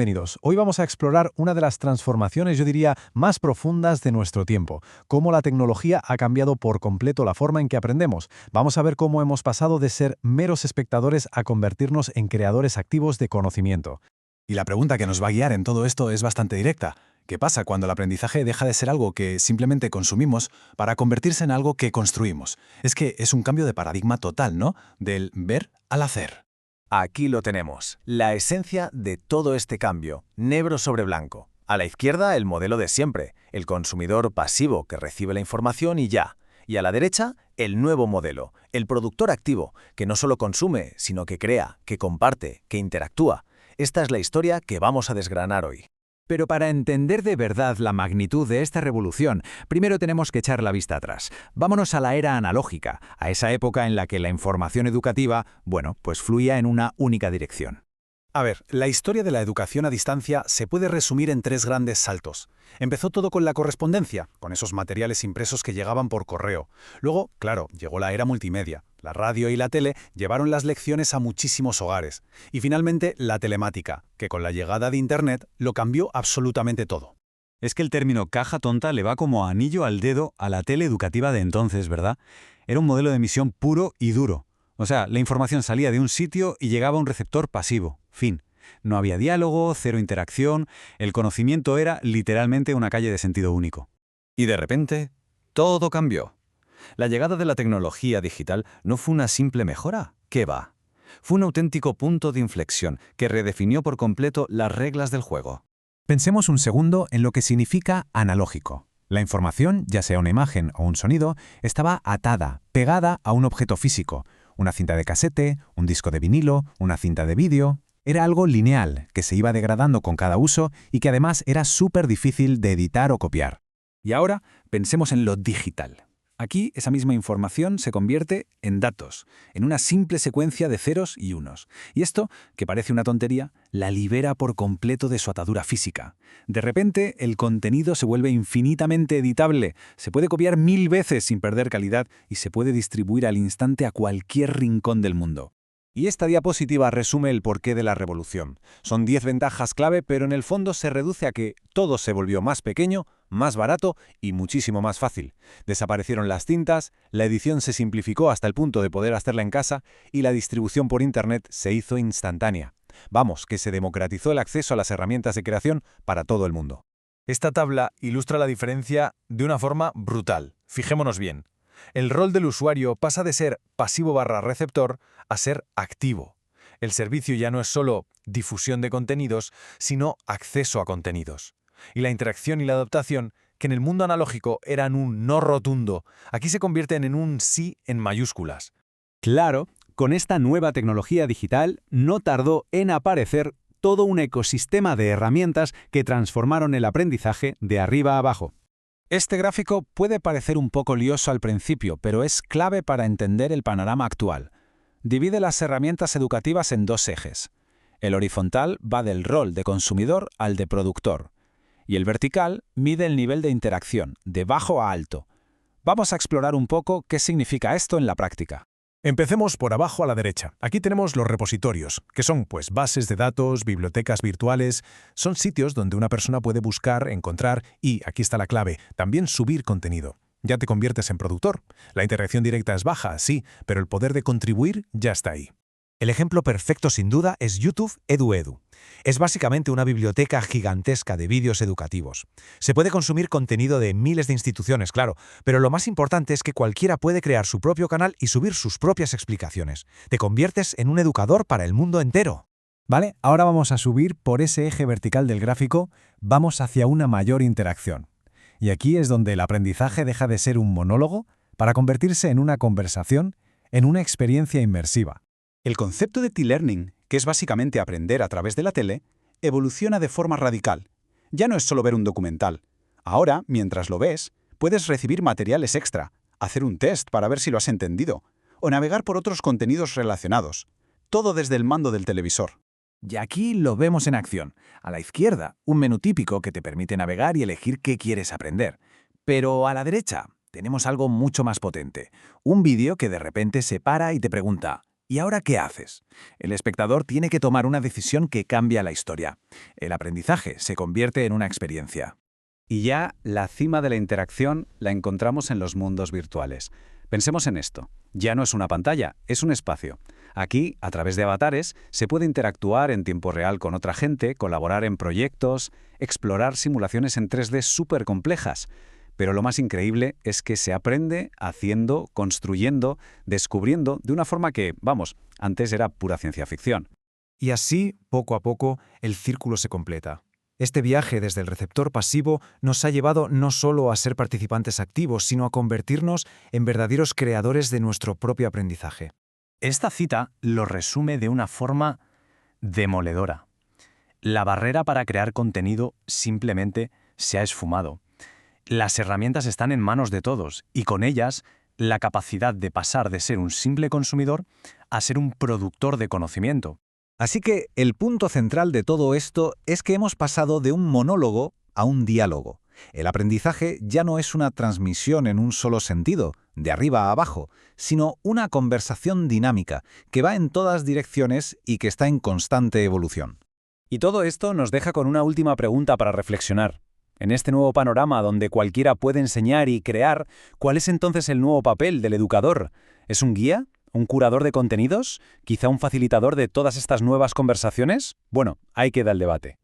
Bienvenidos. Hoy vamos a explorar una de las transformaciones, yo diría, más profundas de nuestro tiempo. Cómo la tecnología ha cambiado por completo la forma en que aprendemos. Vamos a ver cómo hemos pasado de ser meros espectadores a convertirnos en creadores activos de conocimiento. Y la pregunta que nos va a guiar en todo esto es bastante directa. ¿Qué pasa cuando el aprendizaje deja de ser algo que simplemente consumimos para convertirse en algo que construimos? Es que es un cambio de paradigma total, ¿no? Del ver al hacer. Aquí lo tenemos, la esencia de todo este cambio, negro sobre blanco. A la izquierda, el modelo de siempre, el consumidor pasivo que recibe la información y ya. Y a la derecha, el nuevo modelo, el productor activo, que no solo consume, sino que crea, que comparte, que interactúa. Esta es la historia que vamos a desgranar hoy. Pero para entender de verdad la magnitud de esta revolución, primero tenemos que echar la vista atrás. Vámonos a la era analógica, a esa época en la que la información educativa, pues fluía en una única dirección. A ver, la historia de la educación a distancia se puede resumir en tres grandes saltos. Empezó todo con la correspondencia, con esos materiales impresos que llegaban por correo. Luego, claro, llegó la era multimedia. La radio y la tele llevaron las lecciones a muchísimos hogares. Y finalmente, la telemática, que con la llegada de Internet lo cambió absolutamente todo. Es que el término caja tonta le va como anillo al dedo a la tele educativa de entonces, ¿verdad? Era un modelo de emisión puro y duro. O sea, la información salía de un sitio y llegaba a un receptor pasivo. Fin. No había diálogo, cero interacción, el conocimiento era literalmente una calle de sentido único. Y de repente, todo cambió. La llegada de la tecnología digital no fue una simple mejora, ¿qué va? Fue un auténtico punto de inflexión que redefinió por completo las reglas del juego. Pensemos un segundo en lo que significa analógico. La información, ya sea una imagen o un sonido, estaba atada, pegada a un objeto físico. Una cinta de casete, un disco de vinilo, una cinta de vídeo. Era algo lineal, que se iba degradando con cada uso y que además era súper difícil de editar o copiar. Y ahora pensemos en lo digital. Aquí esa misma información se convierte en datos, en una simple secuencia de ceros y unos. Y esto, que parece una tontería, la libera por completo de su atadura física. De repente, el contenido se vuelve infinitamente editable, se puede copiar 1000 veces sin perder calidad y se puede distribuir al instante a cualquier rincón del mundo. Y esta diapositiva resume el porqué de la revolución. Son 10 ventajas clave, pero en el fondo se reduce a que todo se volvió más pequeño, más barato y muchísimo más fácil. Desaparecieron las tintas, la edición se simplificó hasta el punto de poder hacerla en casa y la distribución por Internet se hizo instantánea. Vamos, que se democratizó el acceso a las herramientas de creación para todo el mundo. Esta tabla ilustra la diferencia de una forma brutal. Fijémonos bien. El rol del usuario pasa de ser pasivo/receptor a ser activo. El servicio ya no es solo difusión de contenidos, sino acceso a contenidos. Y la interacción y la adaptación, que en el mundo analógico eran un no rotundo, aquí se convierten en un sí en mayúsculas. Claro, con esta nueva tecnología digital no tardó en aparecer todo un ecosistema de herramientas que transformaron el aprendizaje de arriba a abajo. Este gráfico puede parecer un poco lioso al principio, pero es clave para entender el panorama actual. Divide las herramientas educativas en dos ejes. El horizontal va del rol de consumidor al de productor. Y el vertical mide el nivel de interacción, de bajo a alto. Vamos a explorar un poco qué significa esto en la práctica. Empecemos por abajo a la derecha. Aquí tenemos los repositorios, que son bases de datos, bibliotecas virtuales. Son sitios donde una persona puede buscar, encontrar y, aquí está la clave, también subir contenido. Ya te conviertes en productor. La interacción directa es baja, sí, pero el poder de contribuir ya está ahí. El ejemplo perfecto sin duda es YouTube EduEdu. Es básicamente una biblioteca gigantesca de vídeos educativos. Se puede consumir contenido de miles de instituciones, claro, pero lo más importante es que cualquiera puede crear su propio canal y subir sus propias explicaciones. Te conviertes en un educador para el mundo entero. ¿Vale? Ahora vamos a subir por ese eje vertical del gráfico, vamos hacia una mayor interacción. Y aquí es donde el aprendizaje deja de ser un monólogo para convertirse en una conversación, en una experiencia inmersiva. El concepto de T-Learning, que es básicamente aprender a través de la tele, evoluciona de forma radical. Ya no es solo ver un documental. Ahora, mientras lo ves, puedes recibir materiales extra, hacer un test para ver si lo has entendido, o navegar por otros contenidos relacionados. Todo desde el mando del televisor. Y aquí lo vemos en acción. A la izquierda, un menú típico que te permite navegar y elegir qué quieres aprender. Pero a la derecha, tenemos algo mucho más potente. Un vídeo que de repente se para y te pregunta: ¿Y ahora qué haces? El espectador tiene que tomar una decisión que cambia la historia. El aprendizaje se convierte en una experiencia. Y ya la cima de la interacción la encontramos en los mundos virtuales. Pensemos en esto. Ya no es una pantalla, es un espacio. Aquí, a través de avatares, se puede interactuar en tiempo real con otra gente, colaborar en proyectos, explorar simulaciones en 3D súper complejas. Pero lo más increíble es que se aprende haciendo, construyendo, descubriendo de una forma que, vamos, antes era pura ciencia ficción. Y así, poco a poco, el círculo se completa. Este viaje desde el receptor pasivo nos ha llevado no solo a ser participantes activos, sino a convertirnos en verdaderos creadores de nuestro propio aprendizaje. Esta cita lo resume de una forma demoledora. La barrera para crear contenido simplemente se ha esfumado. Las herramientas están en manos de todos y con ellas la capacidad de pasar de ser un simple consumidor a ser un productor de conocimiento. Así que el punto central de todo esto es que hemos pasado de un monólogo a un diálogo. El aprendizaje ya no es una transmisión en un solo sentido, de arriba a abajo, sino una conversación dinámica que va en todas direcciones y que está en constante evolución. Y todo esto nos deja con una última pregunta para reflexionar. En este nuevo panorama donde cualquiera puede enseñar y crear, ¿cuál es entonces el nuevo papel del educador? ¿Es un guía? ¿Un curador de contenidos? ¿Quizá un facilitador de todas estas nuevas conversaciones? Bueno, ahí queda el debate.